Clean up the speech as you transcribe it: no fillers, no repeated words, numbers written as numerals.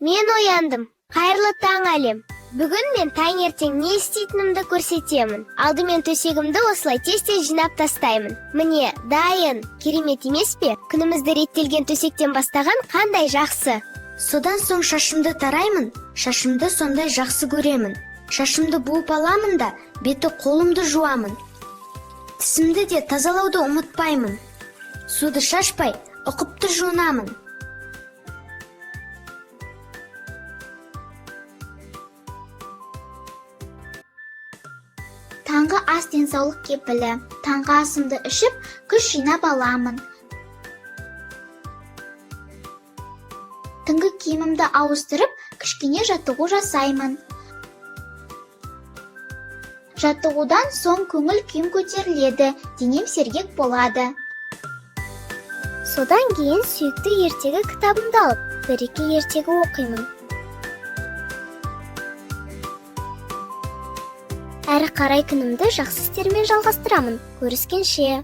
Мен ояндым. Қайырлы таң, әлем. Бүгін мен таңертең не істейтінімді көрсетемін. Алдымен төсегімді осылай тез-тез жинап тастаймын. Міне, дайын. Керемет емес пе? Күнімізді реттелген төсектен бастаған қандай жақсы. Содан соң шашымды тараймын. Шашымды сондай жақсы көремін. Шашымды буып аламын да, беті қолымды жуамын. Тісімді де тазалауды ұмытпаймын. Суды шашпай, ұқыпты жуынамын. Таңғы ас денсаулық кепілі. Таңғы асымды ішіп, күш жинап аламын. Түнгі киімімді ауыстырып, кішкене жаттығу жасаймын. Жаттығудан соң көңіл күйім көтеріледі, денем сергек болады. Содан кейін сүйікті ертегі кітабымды алып, бір-екі ертегі оқимын. Әрі қарай күнімді жақсы істермен жалғастырамын. Көріскенше.